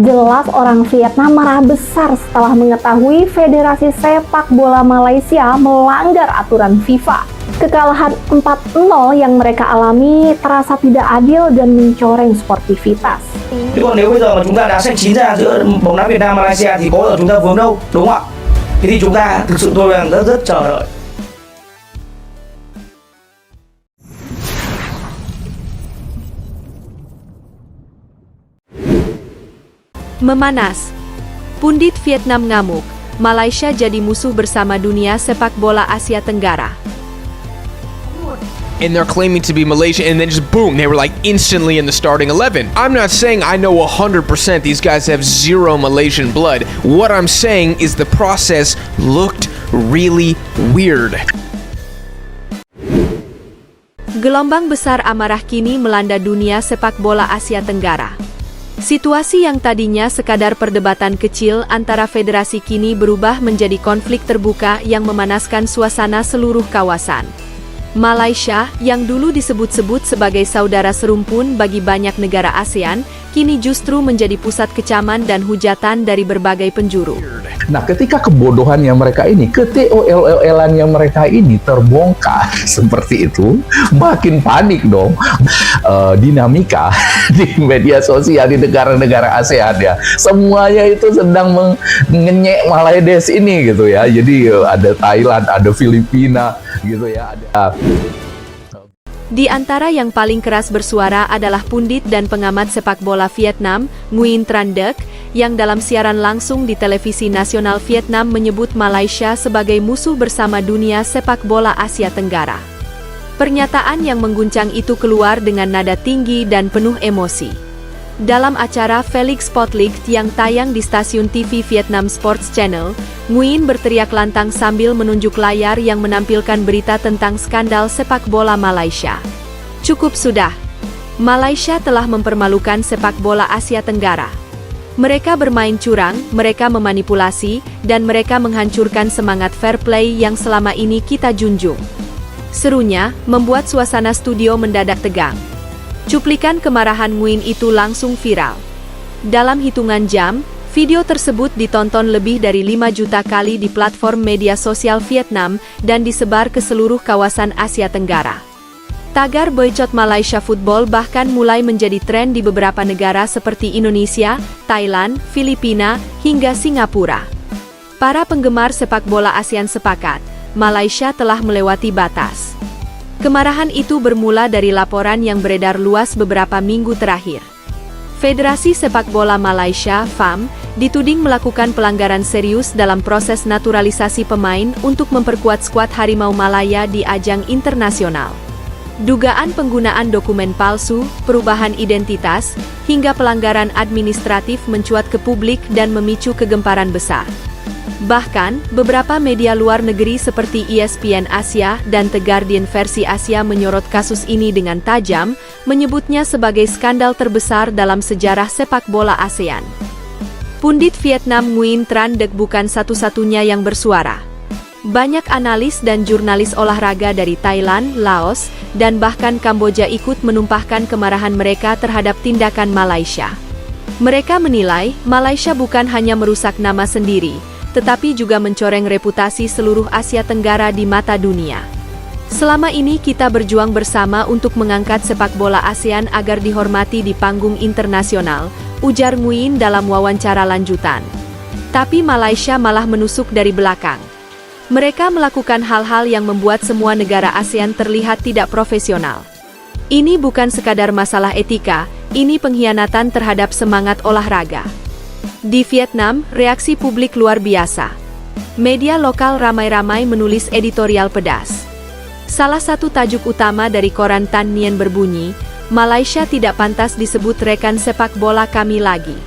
Jelas orang Vietnam marah besar setelah mengetahui Federasi Sepak Bola Malaysia melanggar aturan FIFA. Kekalahan 4-0 yang mereka alami terasa tidak adil dan mencoreng sportivitas. Thế còn nếu bây giờ mà chúng ta đã xanh chín ra giữa bóng đá Việt Nam Malaysia thì có bao giờ chúng ta vướng đâu, đúng không ạ? Thế thì chúng ta thực sự tôi đang rất chờ đợi. Memanas. Pundit Vietnam ngamuk, Malaysia jadi musuh bersama dunia sepak bola Asia Tenggara. And they're claiming to be Malaysian, and then just boom, they were like instantly in the starting 11. I'm not saying I know 100% these guys have zero Malaysian blood. What I'm saying is the process looked really weird. Gelombang besar amarah kini melanda dunia sepak bola Asia Tenggara. Situasi yang tadinya sekadar perdebatan kecil antara federasi kini berubah menjadi konflik terbuka yang memanaskan suasana seluruh kawasan. Malaysia, yang dulu disebut-sebut sebagai saudara serumpun bagi banyak negara ASEAN, kini justru menjadi pusat kecaman dan hujatan dari berbagai penjuru. Nah, ketika kebodohannya mereka ini, ketol-elannya mereka ini terbongkar seperti itu, makin panik dong. Dinamika di media sosial di negara-negara ASEAN ya, semuanya itu sedang mengenyek Malaydes ini gitu ya. Jadi ada Thailand, ada Filipina gitu ya, ada. Di antara yang paling keras bersuara adalah pundit dan pengamat sepak bola Vietnam, Nguyen Tran Duc, yang dalam siaran langsung di televisi nasional Vietnam menyebut Malaysia sebagai musuh bersama dunia sepak bola Asia Tenggara. Pernyataan yang mengguncang itu keluar dengan nada tinggi dan penuh emosi. Dalam acara Felix Spotlight yang tayang di stasiun TV Vietnam Sports Channel, Nguyen berteriak lantang sambil menunjuk layar yang menampilkan berita tentang skandal sepak bola Malaysia. Cukup sudah. Malaysia telah mempermalukan sepak bola Asia Tenggara. Mereka bermain curang, mereka memanipulasi, dan mereka menghancurkan semangat fair play yang selama ini kita junjung. Serunya, membuat suasana studio mendadak tegang. Cuplikan kemarahan Nguyen itu langsung viral. Dalam hitungan jam, video tersebut ditonton lebih dari 5 juta kali di platform media sosial Vietnam dan disebar ke seluruh kawasan Asia Tenggara. Tagar boykot Malaysia Football bahkan mulai menjadi tren di beberapa negara seperti Indonesia, Thailand, Filipina, hingga Singapura. Para penggemar sepak bola ASEAN sepakat, Malaysia telah melewati batas. Kemarahan itu bermula dari laporan yang beredar luas beberapa minggu terakhir. Federasi Sepak Bola Malaysia (FAM) dituding melakukan pelanggaran serius dalam proses naturalisasi pemain untuk memperkuat skuad Harimau Malaya di ajang internasional. Dugaan penggunaan dokumen palsu, perubahan identitas, hingga pelanggaran administratif mencuat ke publik dan memicu kegemparan besar. Bahkan, beberapa media luar negeri seperti ESPN Asia dan The Guardian versi Asia menyorot kasus ini dengan tajam, menyebutnya sebagai skandal terbesar dalam sejarah sepak bola ASEAN. Pundit Vietnam Nguyen Tran Duc bukan satu-satunya yang bersuara. Banyak analis dan jurnalis olahraga dari Thailand, Laos, dan bahkan Kamboja ikut menumpahkan kemarahan mereka terhadap tindakan Malaysia. Mereka menilai, Malaysia bukan hanya merusak nama sendiri, tetapi juga mencoreng reputasi seluruh Asia Tenggara di mata dunia. Selama ini kita berjuang bersama untuk mengangkat sepak bola ASEAN agar dihormati di panggung internasional, ujar Nguyen dalam wawancara lanjutan. Tapi Malaysia malah menusuk dari belakang. Mereka melakukan hal-hal yang membuat semua negara ASEAN terlihat tidak profesional. Ini bukan sekadar masalah etika, ini pengkhianatan terhadap semangat olahraga. Di Vietnam, reaksi publik luar biasa. Media lokal ramai-ramai menulis editorial pedas. Salah satu tajuk utama dari koran Tan Nien berbunyi, Malaysia tidak pantas disebut rekan sepak bola kami lagi.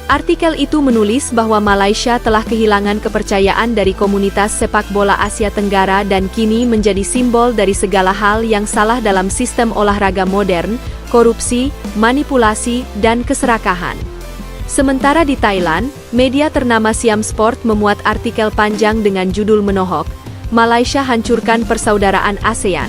Artikel itu menulis bahwa Malaysia telah kehilangan kepercayaan dari komunitas sepak bola Asia Tenggara dan kini menjadi simbol dari segala hal yang salah dalam sistem olahraga modern, korupsi, manipulasi, dan keserakahan. Sementara di Thailand, media ternama Siam Sport memuat artikel panjang dengan judul menohok, Malaysia hancurkan persaudaraan ASEAN.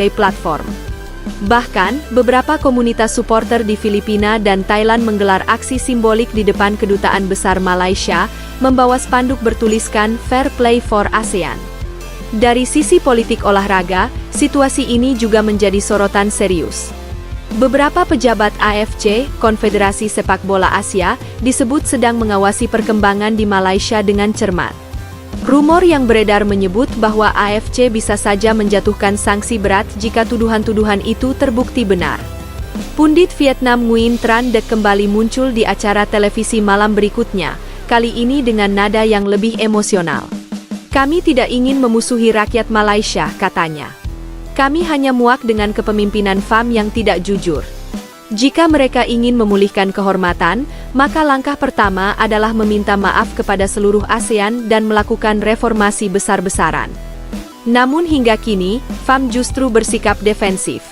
berbagai platform. Bahkan, beberapa komunitas supporter di Filipina dan Thailand menggelar aksi simbolik di depan Kedutaan Besar Malaysia, membawa spanduk bertuliskan Fair Play for ASEAN. Dari sisi politik olahraga, situasi ini juga menjadi sorotan serius. Beberapa pejabat AFC, Konfederasi Sepak Bola Asia, disebut sedang mengawasi perkembangan di Malaysia dengan cermat. Rumor yang beredar menyebut bahwa AFC bisa saja menjatuhkan sanksi berat jika tuduhan-tuduhan itu terbukti benar. Pundit Vietnam Nguyen Tran Dec kembali muncul di acara televisi malam berikutnya, kali ini dengan nada yang lebih emosional. Kami tidak ingin memusuhi rakyat Malaysia, katanya. Kami hanya muak dengan kepemimpinan FAM yang tidak jujur. Jika mereka ingin memulihkan kehormatan, maka langkah pertama adalah meminta maaf kepada seluruh ASEAN dan melakukan reformasi besar-besaran. Namun hingga kini, FAM justru bersikap defensif.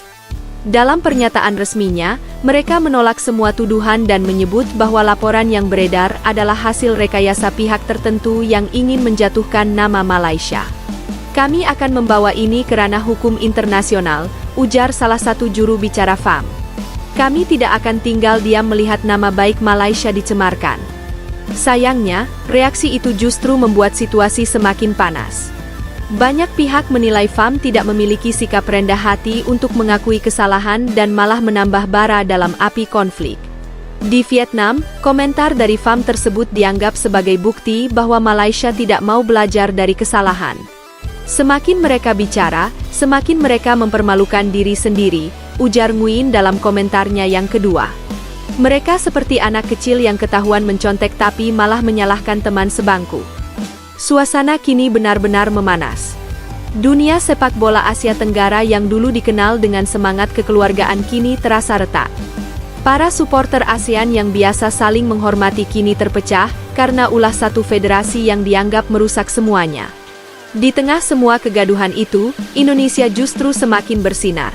Dalam pernyataan resminya, mereka menolak semua tuduhan dan menyebut bahwa laporan yang beredar adalah hasil rekayasa pihak tertentu yang ingin menjatuhkan nama Malaysia. Kami akan membawa ini ke ranah hukum internasional, ujar salah satu juru bicara FAM. Kami tidak akan tinggal diam melihat nama baik Malaysia dicemarkan. Sayangnya, reaksi itu justru membuat situasi semakin panas. Banyak pihak menilai FAM tidak memiliki sikap rendah hati untuk mengakui kesalahan dan malah menambah bara dalam api konflik. Di Vietnam, komentar dari FAM tersebut dianggap sebagai bukti bahwa Malaysia tidak mau belajar dari kesalahan. Semakin mereka bicara, semakin mereka mempermalukan diri sendiri, ujar Nguyen dalam komentarnya yang kedua. Mereka seperti anak kecil yang ketahuan mencontek tapi malah menyalahkan teman sebangku. Suasana kini benar-benar memanas. Dunia sepak bola Asia Tenggara yang dulu dikenal dengan semangat kekeluargaan kini terasa retak. Para supporter ASEAN yang biasa saling menghormati kini terpecah karena ulah satu federasi yang dianggap merusak semuanya. Di tengah semua kegaduhan itu, Indonesia justru semakin bersinar.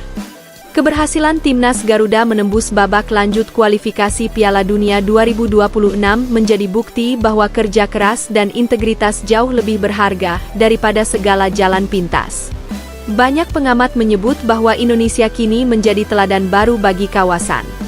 Keberhasilan Timnas Garuda menembus babak lanjut kualifikasi Piala Dunia 2026 menjadi bukti bahwa kerja keras dan integritas jauh lebih berharga daripada segala jalan pintas. Banyak pengamat menyebut bahwa Indonesia kini menjadi teladan baru bagi kawasan.